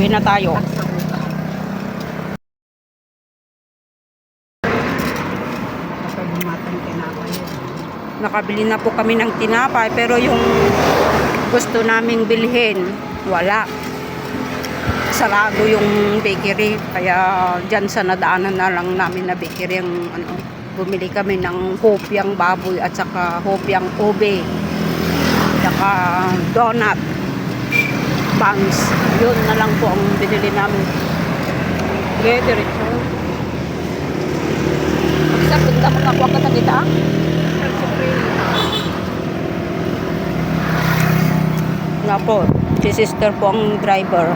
Uwi na tayo. Nakabili na po kami ng tinapay, pero yung gusto naming bilhin, wala. Sarado yung bakery, kaya dyan sa nadaanan na lang namin na bakery yung bumili kami ng hopyang baboy at saka hopyang ube, saka donut, buns. Yun na lang po ang binili namin. Okay, diretso. Sa punta mo nakuha ka na kita? Nga po, si sister po ang driver.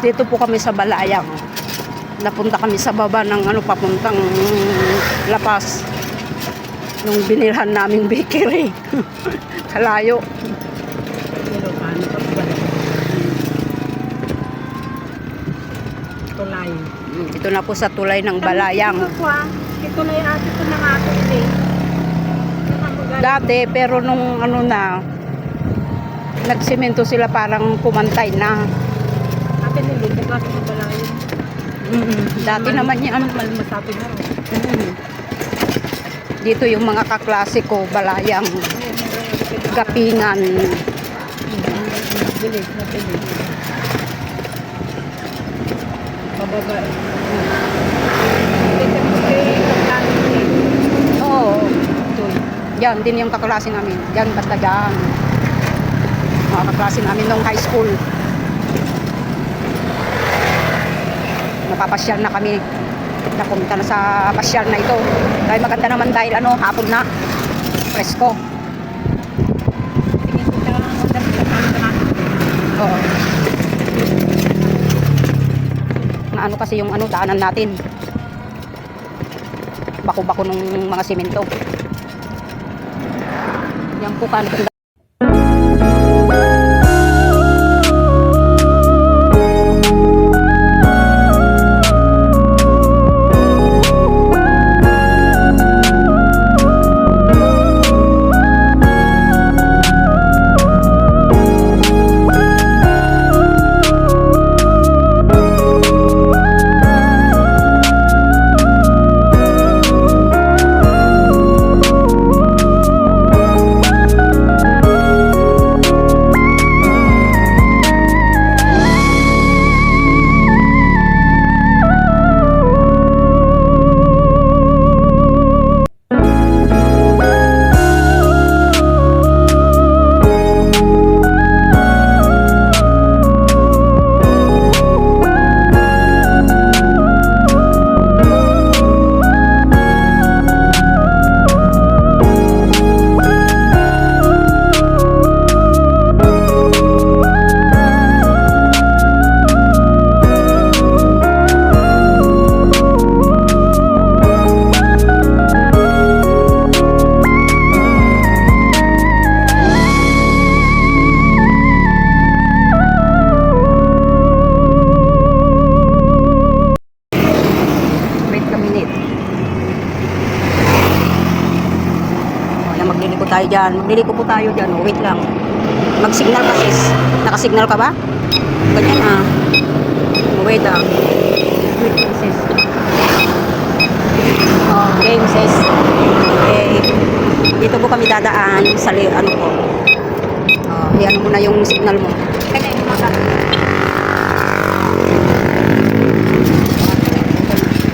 Dito po kami sa Balayang. Napunta kami sa baba ng papuntang Lapas. Nung binilhan naming bakery. Kalayo. Tulay. Ito na po sa tulay ng Balayang. Ito na yung ito na nga ito eh. Dati, pero nung nagsimento sila, parang pumantay na. Atin nila, bukas na pala yun. Dati naman yan. Malmasapin na rin. Dito yung mga kaklase ko, Balayang, Gapingan. Bilis na bilis. Mababa. Oo. Yan din yung kaklase namin. Yan, basta dyan. Mga kaklase namin nung high school. Napapasyal na kami. Napunta na sa pasyal na ito. Dahil maganda naman dahil hapon na. Presko. Oo. Na kasi yung daanan natin. Bako-bako ng mga simento. Yan po kanto. Tayo dyan. Magliliko po tayo dyan. Wait lang. Mag-signal ka, sis. Nakasignal ka ba? Ganyan wait lang. Wait lang, sis. Game, sis. Okay. Dito po kami dadaan sa po. Iyan mo na yung signal mo.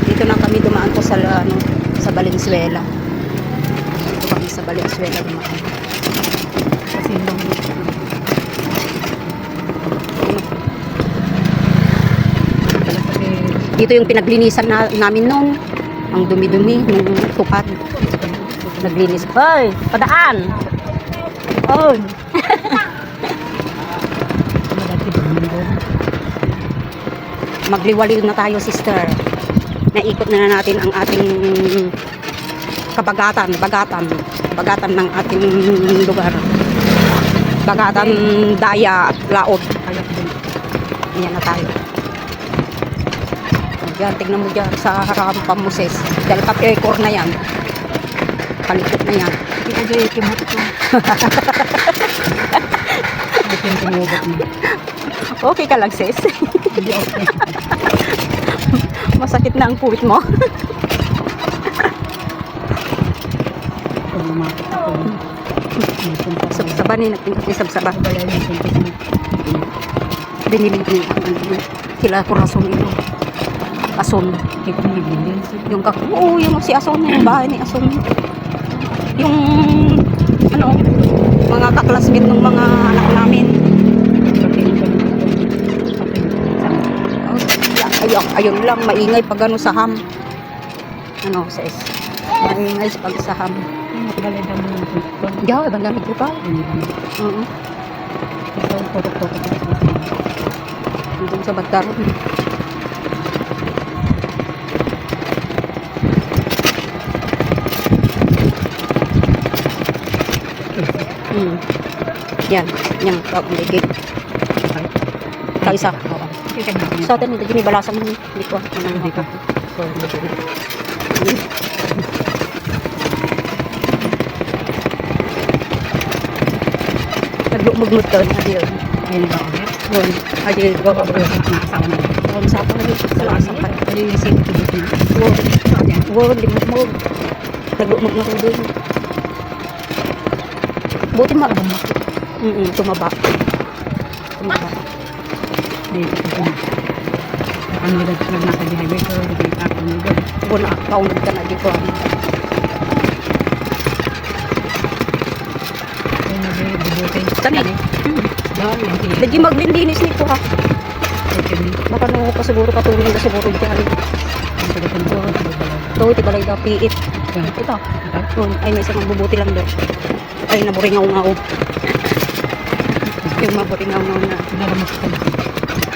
Dito na kami dumaan po sa sa Valenzuela. Sa Valenzuela dumaan. Kasi dito yung pinaglinisan namin noon. Ang dumi-dumi ng tupat. Naglinis. Hoy, padaan. Oh. Magliwaliw na tayo, sister. Naikot na natin ang ating bagatan ng ating lugar. Bagatan, Daya at Laot. Ayan na tayo. Diyan, tignan mo dyan sa harapan mo, sis. Dahil pa-ekor na yan. Palikot na yan. Hindi ko kimot ko. May tinugot mo. Okay ka lang, sis. Hindi okay. Masakit na ang puwit mo. Pag lumapit ako. Sabsaba ni sabsaba. Balay ng sentence. Binili ko yung kila Corazon ito. Ason. Hindi ko nagbilin. Yung oo, yung si Ason, yung bahay ni Ason. Yung ano, mga kaklasmate ng mga anak namin. Ayun lang, maingay pag ano sa ham. Ano, sis? Maingay pag sa ham. Balay daw mo ng sentence. Yeah, banda medyo pa. Oo. Ito, tutok-tutok. Doon sa Bagtaron. Yan, yang kaumigit. Kaisa. Oo. Sa atin, hindi balasan mo. Hindi ko. Hindi ko. Naglumugmut ka. Adil. Ayun ba ulit? Yun. Adil. Nakasawa na. Ang sapa na dito sa lasang pa. Ayun yung sentence na. Word, limugmug. Naglumug na ko doon. Buti maabang. Tumaba. Tumaba. Dito ko na. Ano nila nasa di highway ko. Dito ako nila. Buna, kaunod ka na dito. Ayun na bibutin. Tani. Dahil yung tiyo. Lagi maglilinis nito ha. Baka nung pasiguro katulong na siguro dyan. Ito, iti balay daw, piit. Ito. Ay, may isang magbubuti lang daw. Ay, naburingaw-ngaw. Yung maburingaw-ngaw na.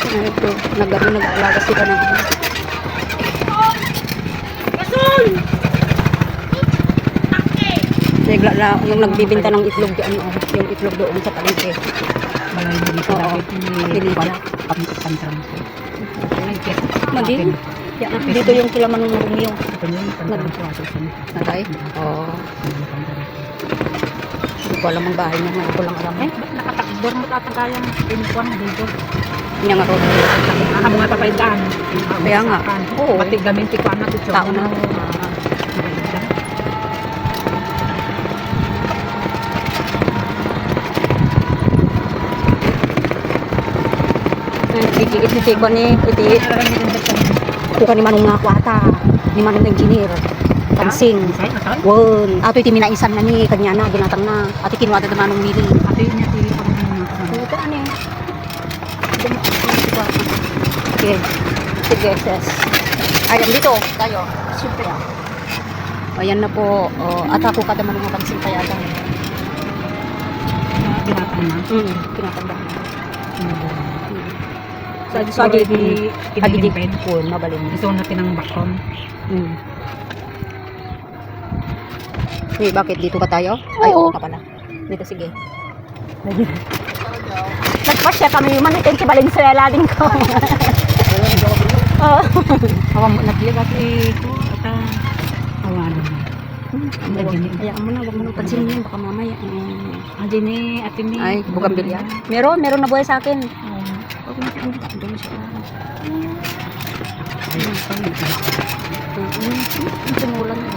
Ito, nag-aalaga sila ng bigla na yung nagbibinta ng itlog ano, yung itlog doon sa palengke. Balay mo dito. Oo. Hindi wala. Pantram. Mandi. Yan, dito yung kila Manong Romeo. Ito yun. Pantram ko ato sa Natay? Oo. Hindi ko alam ang bahay niya. Ngayon ko lang alam. Nakatakdor mo tatagayang pinukuan dito. Niya nga ron. Mga mga papaitan. Kaya nga. Oo. Pati gaminti ko anak ito. Tao na. Iti ko ni kuka ni Manong nga kwata. Ni Manong engineer. Pansing. Won. Ato iti minaisan na ni kanya na ginatang na. Ati kinuha ta Manong Mili. Ate niya tili pa mga. Ito ani. Okay. Sige, sis. Ayan dito tayo. Super. Ayan na po. At ako kada Manong pansing kaya ata. Binatang na. Kinatanda. Sa di Agidipin po, mabalin. Gusto natin ng background. Bakit dito ka tayo? Ay, oo ka pala. Dito, sige. Nagpasya kami, manitin si Valenzuela din ko. Awang mo nagligat ito. At awalan mo. Hayaan mo na, huwag mo nang pansinin yun, baka mamaya. Adi ni, ate ni. Ay, bugambilya. Meron na buhay sa akin. Huwag mo na, doon siya. Mulan na.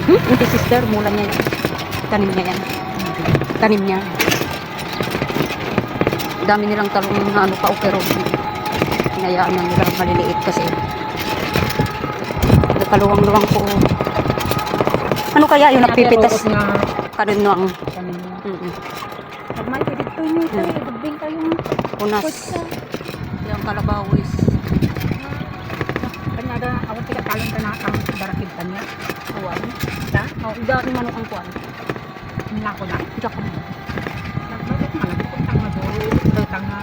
Hindi sister, mulan niya yan. Tanim niya yan. Tanim niya. Dami nilang talong na ano pa, pero hinayaan na nila maliliit kasi. Nagkaluwang-luwang po. Ano kaya yung nagpipitas? Kanin no ang Pagmay ka dito niyo, dubbing kayong unas. Yung kalabawis. kanyada, awat tiga kalang ka na ang darakid ka niya. Kuwan. Ta? Dami manong ang kuwan. Nga ko na. Ito ka na. Bakit malabot kung tanga doon? Tanga,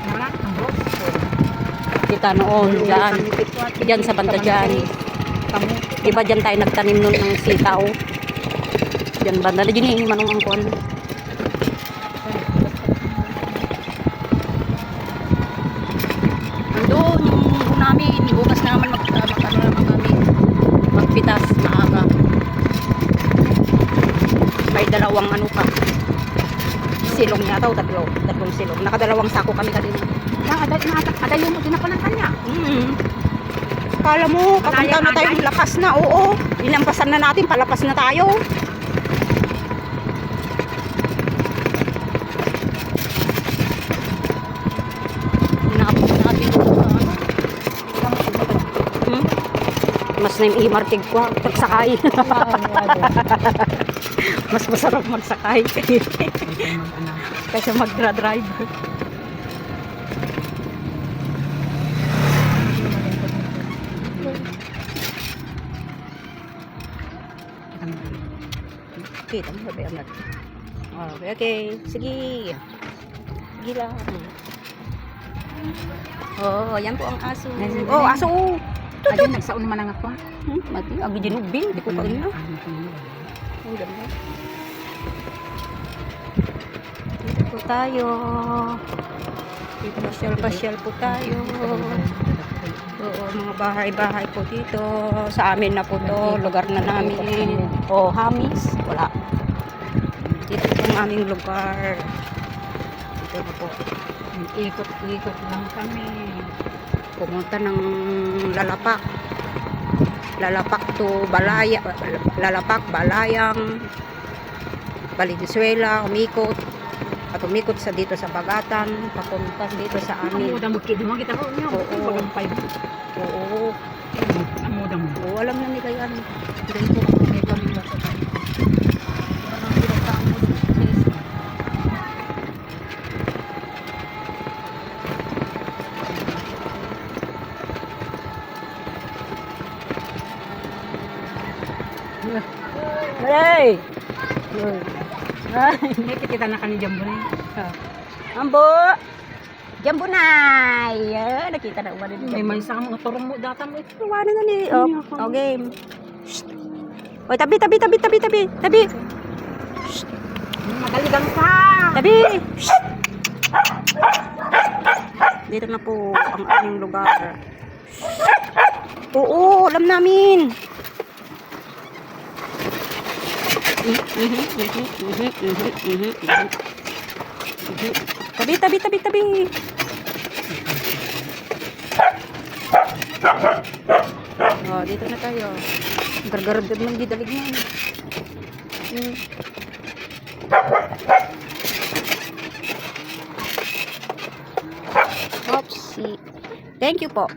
wala, ang bros. Kita noon, dyan sa banda dyan. Diba dyan tayo nagtanim nun ng sitaw? Dyan banda. Dyan yung manong ang kuwan. Doon, yung namin, bukas naman magpitas maaga. May dalawang ano pa. silong yata o tatlong silong. Nakadalawang sako kami kanina. Adayo mo din ako ng kanya. Kala mo, papunta na tayo, lakas na, oo. Inampasan na natin, palapas na tayo. Inaabot natin doon sa ano. Mas na yung imartig ko, pagsakay. Mas masarap magsakay. Kaysa mag-drive. Kita mo ba yan? Okay, okay. Sige. Sige lang. Oh, yan po ang aso. Oh, aso. Ayun, nagsaon naman ang ako. Mati, agi dinubing. Di ko pa ina. Ang ganda. Dito po tayo. Dito pasyal po tayo. Oo, mga bahay-bahay po dito. Sa amin na po to, lugar na namin. O, Hamis, wala. Dito po ang aming lugar. Dito na po. Ikot-ikot lang kami. Pumunta ng Lalapak. Lalapak to Balaya, Lalapak, Balayang, Valenzuela, umikot. At umikot sa dito sa Bagatan, papunta dito sa amin. Amuda mo, kidi mo kita ko niyo. Oo. Pagampay mo. Oo. Amuda mo. Oo, alam na nila yan. Ganito ako may pamilya sa tayo. Parang pinagtaan mo dun sa isa. Hey! Hindi kita na kani Jambo na. Ambo! Jambunay! Nakita na umano din. May sa mga turong mo data mo. Iwanan na ni. Oh, game. Shh. Oy, tabi. Tabi. Magaligang ka. Tabi. Shh. Dito na po ang aming lugar. Oo, alam namin. Tabi. Oh, dito na tayo. Gargaragad man gidalig na. Oopsie. Thank you po.